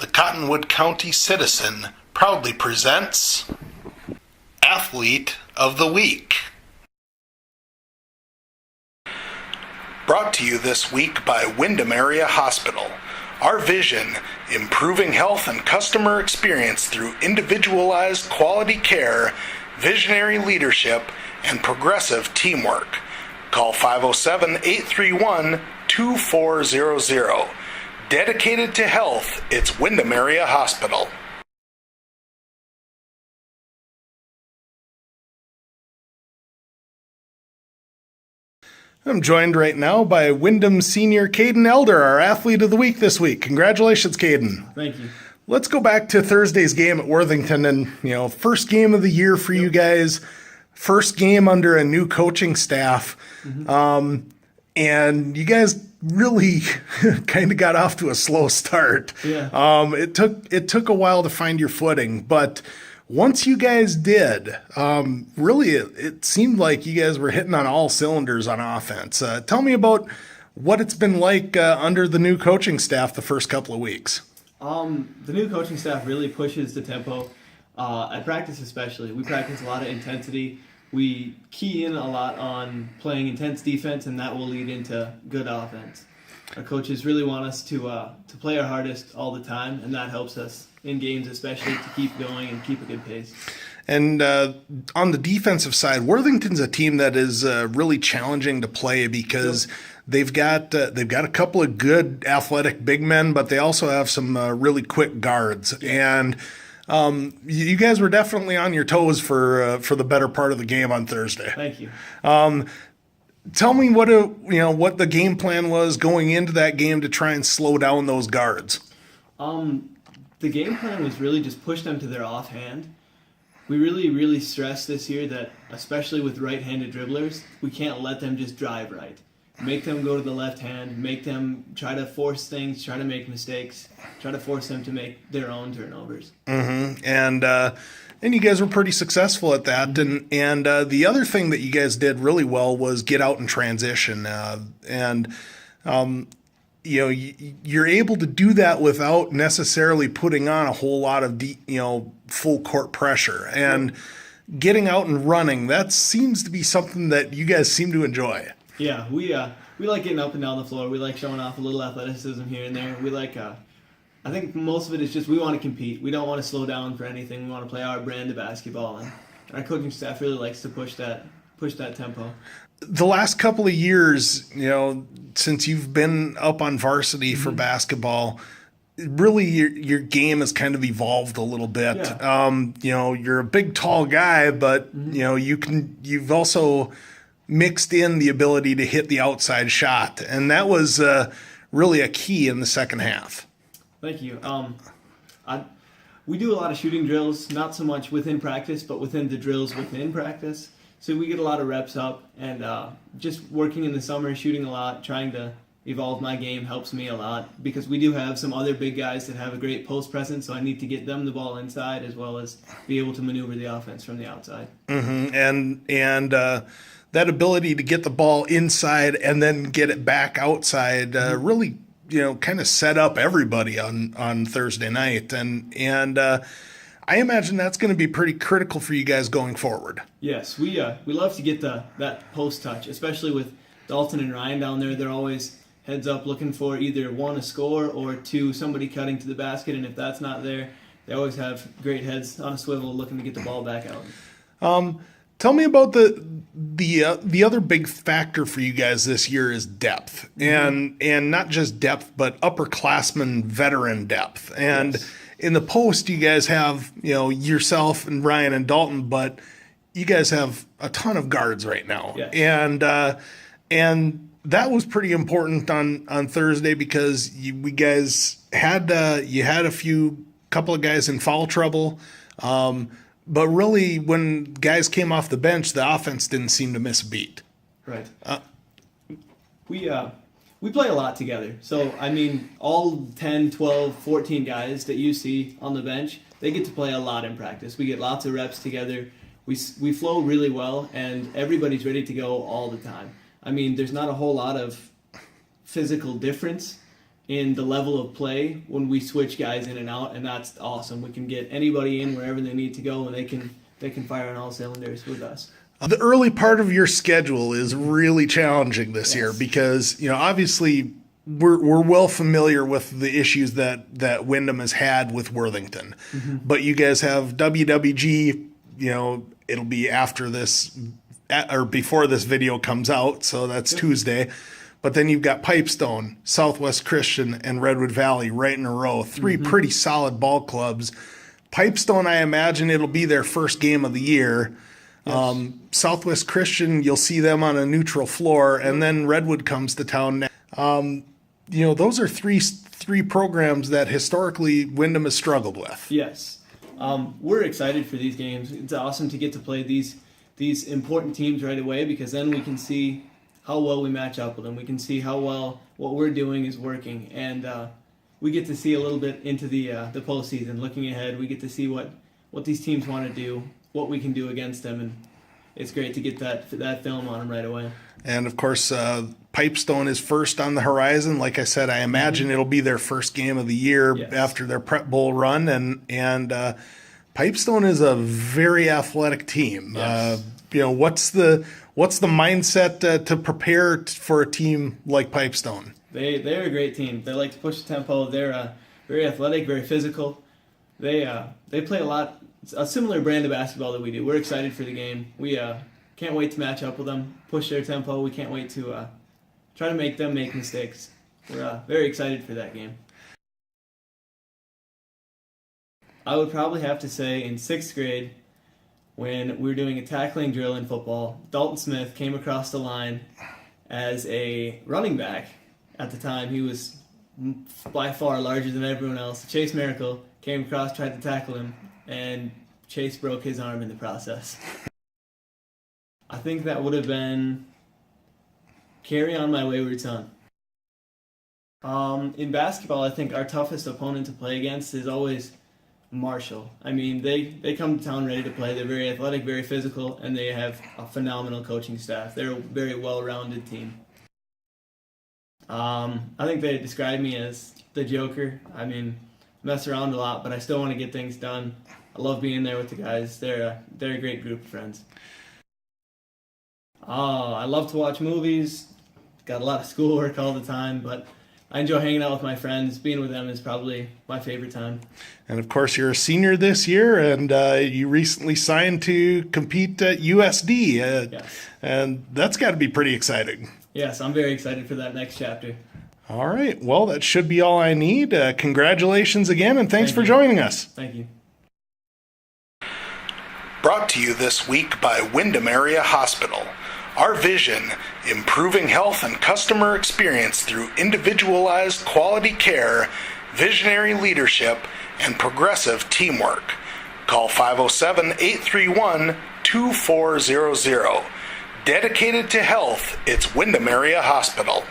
The Cottonwood County Citizen proudly presents Athlete of the Week. Brought to you this week by Windham Area Hospital. Our vision, improving health and customer experience through individualized quality care, visionary leadership, and progressive teamwork. Call 507-831-2400. Dedicated to health, it's Windham Area Hospital. I'm joined right now by Windham senior Kaden Elder, our Athlete of the Week this week. Congratulations, Kaden. Thank you. Let's go back to Thursday's game at Worthington, and first game of the year for you guys, first game under a new coaching staff, and you guys really kind of got off to a slow start. Yeah. It took a while to find your footing, but once you guys did, really it seemed like you guys were hitting on all cylinders on offense. Tell me about what it's been like under the new coaching staff the first couple of weeks. The new coaching staff really pushes the tempo. At practice especially, we practice a lot of intensity. We key in a lot on playing intense defense, and that will lead into good offense. Our coaches really want us to play our hardest all the time, and that helps us in games especially to keep going and keep a good pace. And on the defensive side, Worthington's a team that is really challenging to play because they've got a couple of good athletic big men, but they also have some really quick guards. And you guys were definitely on your toes for the better part of the game on Thursday. Thank you. Tell me what the game plan was going into that game to try and slow down those guards. The game plan was really just push them to their offhand. We really stressed this year that, especially with right-handed dribblers, we can't let them just drive right. Make them go to the left hand, make them try to force things, try to make mistakes, try to force them to make their own turnovers. Mm-hmm. And you guys were pretty successful at that. And the other thing that you guys did really well was get out in transition. You're able to do that without necessarily putting on a whole lot of full court pressure. And getting out and running, that seems to be something that you guys seem to enjoy. Yeah, we like getting up and down the floor. We like showing off a little athleticism here and there. We like, I think most of it is just we want to compete. We don't want to slow down for anything. We want to play our brand of basketball, and our coaching staff really likes to push that tempo. The last couple of years, since you've been up on varsity for basketball, really your game has kind of evolved a little bit. Yeah. You're a big, tall guy, but you've also mixed in the ability to hit the outside shot, and that was really a key in the second half. Thank you. We do a lot of shooting drills, not so much within practice, but within the drills within practice. So we get a lot of reps up, and just working in the summer, shooting a lot, trying to evolve my game helps me a lot because we do have some other big guys that have a great post presence, so I need to get them the ball inside as well as be able to maneuver the offense from the outside. Mm-hmm. And that ability to get the ball inside and then get it back outside really kind of set up everybody on Thursday night. And I imagine that's going to be pretty critical for you guys going forward. Yes, we love to get that post touch, especially with Dalton and Ryan down there. They're always heads up looking for either one, a score, or two, somebody cutting to the basket. And if that's not there, they always have great heads on a swivel looking to get the ball back out. Tell me about the other big factor for you guys this year is depth, and not just depth, but upperclassmen veteran depth. And yes. In the post, you guys have yourself and Ryan and Dalton, but you guys have a ton of guards right now. Yes. And that was pretty important on Thursday because we guys had you had a couple of guys in foul trouble. But really, when guys came off the bench, the offense didn't seem to miss a beat. Right. We play a lot together. So, all 10, 12, 14 guys that you see on the bench, they get to play a lot in practice. We get lots of reps together. We flow really well, and everybody's ready to go all the time. There's not a whole lot of physical difference in the level of play when we switch guys in and out, and that's awesome. We can get anybody in wherever they need to go, and they can fire on all cylinders with us. The early part of your schedule is really challenging this year Yes. because, obviously we're well familiar with the issues that Wyndham has had with Worthington. But you guys have WWG, it'll be after this or before this video comes out, so that's Tuesday. But then you've got Pipestone, Southwest Christian, and Redwood Valley right in a row. Three pretty solid ball clubs. Pipestone, I imagine it'll be their first game of the year. Yes. Southwest Christian, you'll see them on a neutral floor, and then Redwood comes to town. Those are three programs that historically Wyndham has struggled with. Yes. We're excited for these games. It's awesome to get to play these important teams right away, because then we can see how well we match up with them. We can see how well what we're doing is working, and we get to see a little bit into the postseason. Looking ahead, we get to see what these teams want to do, what we can do against them, and it's great to get that film on them right away. And of course, Pipestone is first on the horizon. Like I said, I imagine it'll be their first game of the year after their Prep Bowl run, and Pipestone is a very athletic team. Yes. What's the mindset to prepare for a team like Pipestone? They're a great team. They like to push the tempo. They're very athletic, very physical. They play a similar brand of basketball that we do. We're excited for the game. We can't wait to match up with them, push their tempo. We can't wait to try to make them make mistakes. We're very excited for that game. I would probably have to say in 6th grade, when we were doing a tackling drill in football, Dalton Smith came across the line as a running back. At the time, he was by far larger than everyone else. Chase Miracle came across, tried to tackle him, and Chase broke his arm in the process. I think that would have been Carry On My Wayward Son. In basketball, I think our toughest opponent to play against is always Marshall. I mean, they come to town ready to play. They're very athletic, very physical, and they have a phenomenal coaching staff. They're a very well-rounded team. I think they describe me as the Joker. I mean, mess around a lot, but I still want to get things done. I love being there with the guys. They're a great group of friends. I love to watch movies. Got a lot of schoolwork all the time, but I enjoy hanging out with my friends. Being with them is probably my favorite time. And of course, you're a senior this year, and you recently signed to compete at USD. Yes. And that's got to be pretty exciting. Yes, I'm very excited for that next chapter. All right. Well, that should be all I need. Congratulations again, and thanks for joining us. Thank you. Brought to you this week by Wyndham Area Hospital. Our vision, improving health and customer experience through individualized quality care, visionary leadership, and progressive teamwork. Call 507-831-2400. Dedicated to health, it's Wyndham Area Hospital.